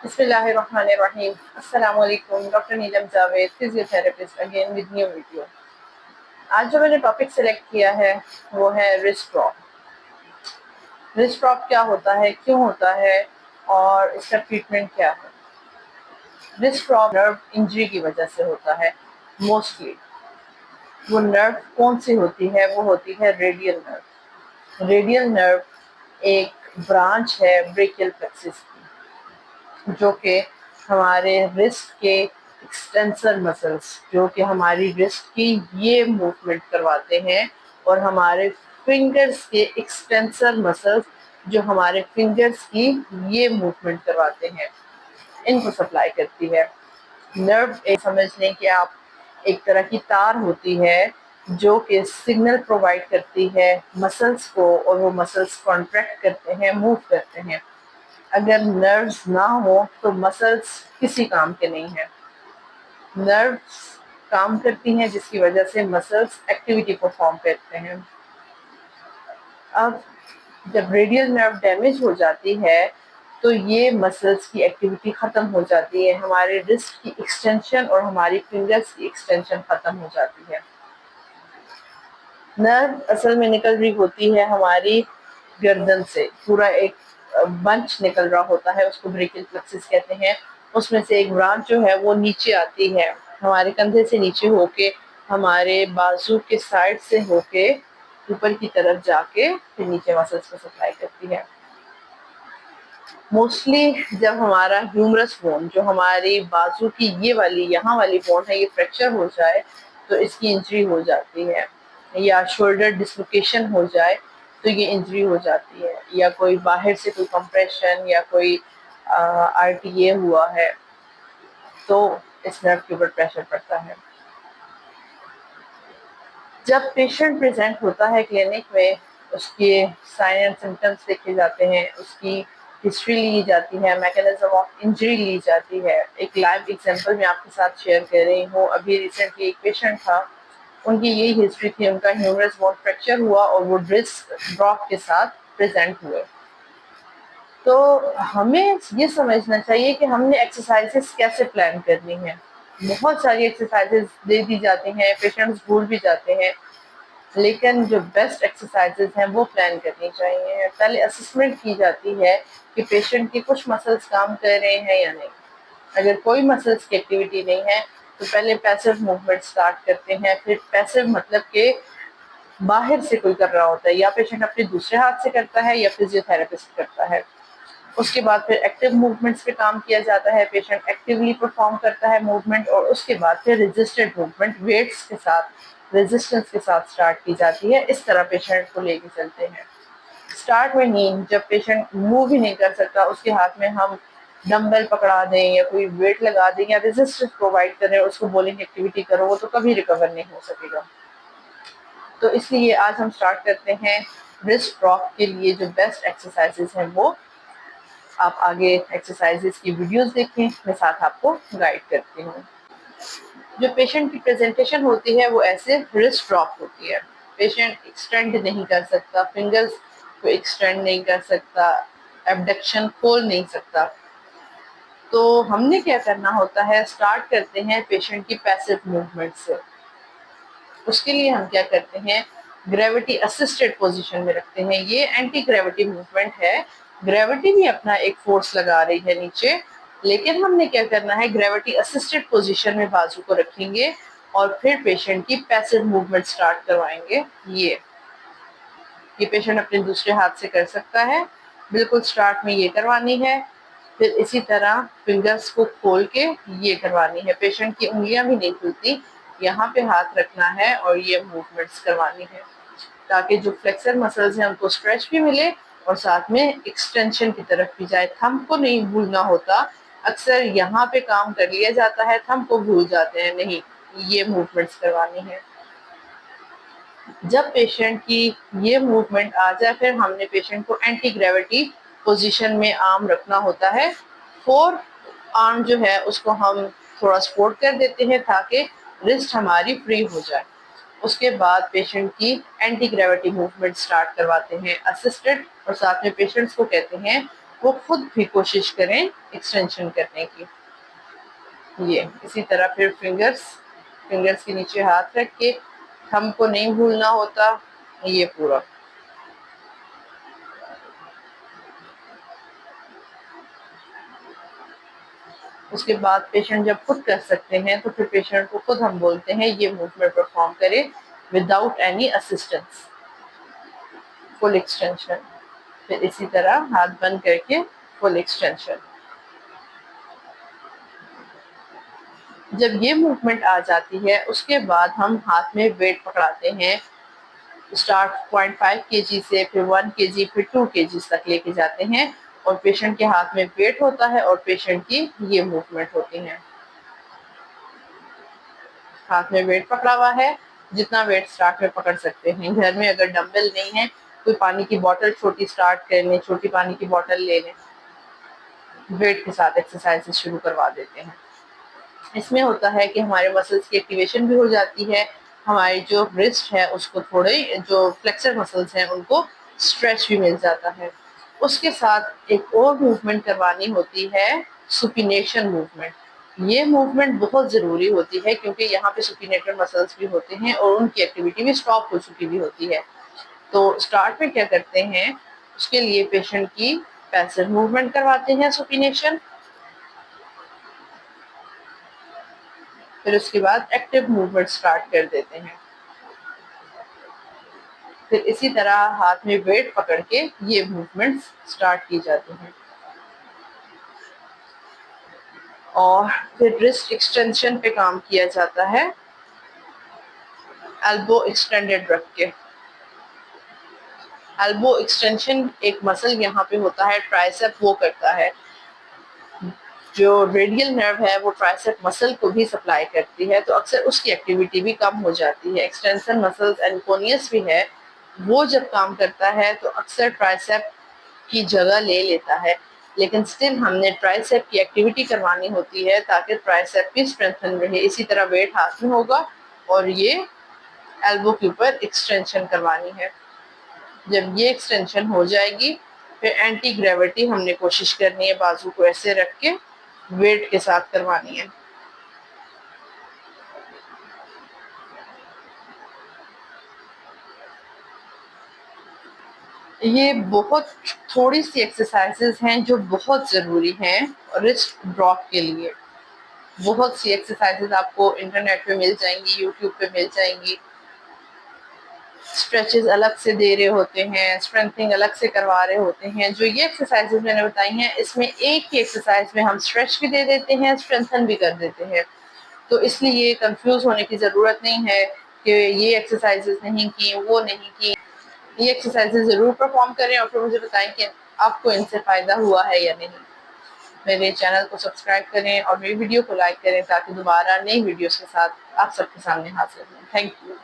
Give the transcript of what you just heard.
बिस्मिल्लाहिर्रहमानिर्रहीम। अस्सलाम वालेकुम। Doctor Neelam Javed, physiotherapist, again with new video. आज जो मैंने टॉपिक सेलेक्ट किया है वो है रिस्ट ड्रॉप। रिस्ट ड्रॉप क्या होता है, क्यों होता है और इसका ट्रीटमेंट क्या है। रिस्ट ड्रॉप नर्व इंजरी की वजह से होता है मोस्टली। वो नर्व कौन सी होती है, वो होती है रेडियल नर्व। रेडियल नर्व एक ब्रांच है ब्रेकियल प्लेक्सिस की, जो कि हमारे रिस्ट के एक्सटेंसर मसल्स, जो कि हमारी रिस्ट की ये मूवमेंट करवाते हैं, और हमारे फिंगर्स के एक्सटेंसर मसल्स जो हमारे फिंगर्स की ये मूवमेंट करवाते हैं, इनको सप्लाई करती है। नर्व एक समझ लें कि आप एक तरह की तार होती है जो कि सिग्नल प्रोवाइड करती है मसल्स को, और वो मसल्स कॉन्ट्रैक्ट करते हैं, मूव करते हैं। अगर नर्व्स ना हो तो मसल्स किसी काम के नहीं है। नर्व्स काम करती हैं जिसकी वजह से मसल्स एक्टिविटी परफॉर्म करते हैं। अब जब रेडियल नर्व डैमेज हो जाती है तो ये मसल्स की एक्टिविटी खत्म हो जाती है, हमारे रिस्ट की एक्सटेंशन और हमारी फिंगर्स की एक्सटेंशन खत्म हो जाती है। नर्व असल में निकल रही होती है हमारी गर्दन से, पूरा एक बंच निकल रहा होता है, उसको ब्रेकियल प्लेक्सिस कहते हैं। उसमें से एक ब्रांच जो है वो नीचे आती है, हमारे कंधे से नीचे होके हमारे बाजू के साइड से होके ऊपर की तरफ जाके फिर नीचे मसल्स को सप्लाई करती है। मोस्टली जब हमारा ह्यूमरस बोन, जो हमारी बाजू की ये वाली यहाँ वाली बोन है, ये फ्रैक्चर हो जाए तो इसकी इंजरी हो जाती है, या शोल्डर डिसलोकेशन हो जाए तो ये इंजरी हो जाती है, या कोई बाहर से कोई कंप्रेशन या कोई आरटीए हुआ है तो इस नर्व के ऊपर प्रेशर पड़ता है। जब पेशेंट प्रेजेंट होता है क्लिनिक में, उसके साइन एंड सिम्टम्स देखे जाते हैं, उसकी हिस्ट्री ली जाती है, मैकेनिज्म ऑफ इंजरी ली जाती है। एक लाइव एग्जांपल मैं आपके साथ शेयर कर रही हूँ। अभी रिसेंटली एक पेशेंट था, उनकी यही हिस्ट्री थी, उनका ह्यूमरस बोन फ्रैक्चर हुआ और वो डिस्क ड्रॉप के साथ प्रेजेंट हुए। तो हमें ये समझना चाहिए कि हमने एक्सरसाइजेस कैसे प्लान करनी है। बहुत सारी एक्सरसाइजेस दे दी जाती हैं, पेशेंट्स भूल भी जाते हैं, लेकिन जो बेस्ट एक्सरसाइजेस हैं वो प्लान करनी चाहिए। पहले असेसमेंट की जाती है कि पेशेंट की कुछ मसल्स काम कर रहे हैं या नहीं। अगर कोई मसल्स की एक्टिविटी नहीं है तो पहले पैसिव मूवमेंट स्टार्ट करते हैं। फिर पैसिव मतलब कि बाहर से कोई कर रहा होता है, या पेशेंट अपने दूसरे हाथ से करता है या फिजियोथेरेपिस्ट करता है। उसके बाद फिर एक्टिव मूवमेंट्स पे काम किया जाता है, पेशेंट एक्टिवली परफॉर्म करता है मूवमेंट, और उसके बाद फिर रेजिस्टेंट मूवमेंट वेट्स के साथ, रेजिस्टेंस के साथ स्टार्ट की जाती है। इस तरह पेशेंट को लेके चलते हैं। स्टार्ट में नहीं, जब पेशेंट मूव ही नहीं कर सकता, उसके हाथ में हम डंबल पकड़ा दें या कोई वेट लगा दें या रेजिस्टेंस प्रोवाइड करें, उसको बोलेंगे एक्टिविटी करो, वो तो कभी रिकवर नहीं हो सकेगा। तो इसलिए आज हम स्टार्ट करते हैं रिस्ट ड्रॉप के लिए जो बेस्ट एक्सरसाइजेस हैं वो। आप आगे एक्सरसाइजेस की वीडियोस देखें, मैं साथ आपको गाइड करती हूँ। जो पेशेंट की प्रेजेंटेशन होती है वो ऐसे रिस्ट ड्रॉप होती है। पेशेंट एक्सटेंड नहीं कर सकता, फिंगर्स को एक्सटेंड नहीं कर सकता, एब्डक्शन खोल नहीं सकता। तो हमने क्या करना होता है, स्टार्ट करते हैं पेशेंट की पैसिव मूवमेंट से। उसके लिए हम क्या करते हैं, ग्रेविटी असिस्टेड पोजीशन में रखते हैं। ये एंटी ग्रेविटी मूवमेंट है, ग्रेविटी भी अपना एक फोर्स लगा रही है नीचे, लेकिन हमने क्या करना है, ग्रेविटी असिस्टेड पोजीशन में बाजू को रखेंगे और फिर पेशेंट की पैसिव मूवमेंट स्टार्ट करवाएंगे। ये पेशेंट अपने दूसरे हाथ से कर सकता है, बिल्कुल स्टार्ट में ये करवानी है। फिर इसी तरह फिंगर्स को खोल के ये करवानी है, पेशेंट की उंगलियां भी नहीं खुलती, यहाँ पे हाथ रखना है और ये मूवमेंट्स करवानी है, ताकि जो फ्लेक्सर मसल्स हैं उनको स्ट्रेच भी मिले और साथ में एक्सटेंशन की तरफ भी जाए। थंब को नहीं भूलना होता, अक्सर यहाँ पे काम कर लिया जाता है, थंब को भूल जाते हैं, नहीं, ये मूवमेंट्स करवानी है। जब पेशेंट की ये मूवमेंट आ जाए, फिर हमने पेशेंट को एंटी ग्रेविटी पोजीशन में आर्म रखना होता है। फोर आर्म जो है उसको हम थोड़ा सपोर्ट कर देते हैं ताकि रिस्ट हमारी फ्री हो जाए। उसके बाद पेशेंट की एंटी ग्रेविटी मूवमेंट स्टार्ट करवाते हैं असिस्टेड, और साथ में पेशेंट्स को कहते हैं वो खुद भी कोशिश करें एक्सटेंशन करने की। ये इसी तरह फिर फिंगर्स के नीचे हाथ रख के थंब को नहीं भूलना होता, ये पूरा। उसके बाद पेशेंट जब खुद कर सकते हैं तो फिर पेशेंट को खुद हम बोलते हैं ये मूवमेंट परफॉर्म करे without any assistance, full extension. फिर इसी तरह हाथ बंद करके फुल एक्सटेंशन। जब ये मूवमेंट आ जाती है उसके बाद हम हाथ में वेट पकड़ाते हैं, स्टार्ट 0.5 kg से फिर 1 kg फिर 2 kg तक लेके जाते हैं, और पेशेंट के हाथ में वेट होता है और पेशेंट की ये मूवमेंट होती है। हाथ में वेट पकड़ा हुआ है, जितना वेट स्टार्ट में पकड़ सकते हैं। घर में अगर डंबल नहीं है, कोई पानी की बोतल छोटी स्टार्ट कर लें, छोटी पानी की बोतल ले लें, वेट के साथ एक्सरसाइज शुरू करवा देते हैं। इसमें होता है कि हमारे मसल्स की एक्टिवेशन भी हो जाती है, हमारी जो रिस्ट है उसको थोड़े जो फ्लेक्सर मसल्स हैं उनको स्ट्रेच भी मिल जाता है। उसके साथ एक और मूवमेंट करवानी होती है, सुपिनेशन मूवमेंट। ये मूवमेंट बहुत ज़रूरी होती है क्योंकि यहाँ पे सुपिनेटर मसल्स भी होते हैं और उनकी एक्टिविटी भी स्टॉप हो चुकी भी होती है। तो स्टार्ट में क्या करते हैं, उसके लिए पेशेंट की पैसिव मूवमेंट करवाते हैं, सुपिनेशन। फिर उसके बाद एक्टिव मूवमेंट स्टार्ट कर देते हैं। फिर इसी तरह हाथ में वेट पकड़ के ये मूवमेंट्स स्टार्ट की जाती हैं। और फिर रिस्ट एक्सटेंशन पे काम किया जाता है, एल्बो एक्सटेंडेड रख के। एल्बो एक्सटेंशन एक मसल यहाँ पे होता है ट्राइसेप, वो करता है। जो रेडियल नर्व है वो ट्राइसेप मसल को भी सप्लाई करती है, तो अक्सर उसकी एक्टिविटी भी कम हो जाती है। एक्सटेंशन मसल्स एंकोनियस भी है, वो जब काम करता है तो अक्सर ट्राइसेप की जगह ले लेता है, लेकिन स्टिल हमने ट्राइसेप की एक्टिविटी करवानी होती है ताकि ट्राइसेप भी स्ट्रेंथन रहे। इसी तरह वेट हाथ में होगा और ये एल्बो के ऊपर एक्सटेंशन करवानी है। जब ये एक्सटेंशन हो जाएगी फिर एंटी ग्रेविटी हमने कोशिश करनी है बाजू को ऐसे रख के वेट के साथ करवानी है। ये बहुत थोड़ी सी एक्सरसाइजेज हैं जो बहुत ज़रूरी हैं रिस्ट ड्रॉप के लिए। बहुत सी एक्सरसाइजेज आपको इंटरनेट पे मिल जाएंगी, यूट्यूब पे मिल जाएंगी। स्ट्रेचेस अलग से दे रहे होते हैं, स्ट्रेंथनिंग अलग से करवा रहे होते हैं। जो ये एक्सरसाइजेज मैंने बताई हैं इसमें एक ही एक्सरसाइज में हम स्ट्रेच भी दे देते हैं, स्ट्रेंथन भी कर देते हैं। तो इसलिए कंफ्यूज होने की ज़रूरत नहीं है कि ये एक्सरसाइजेज नहीं की, वो नहीं की। ये एक्सरसाइजेज ज़रूर परफॉर्म करें और फिर मुझे बताएं कि आपको इनसे फ़ायदा हुआ है या नहीं। मेरे चैनल को सब्सक्राइब करें और मेरी वीडियो को लाइक करें ताकि दोबारा नई वीडियोस के साथ आप सबके सामने हाजिर हूँ। Thank you.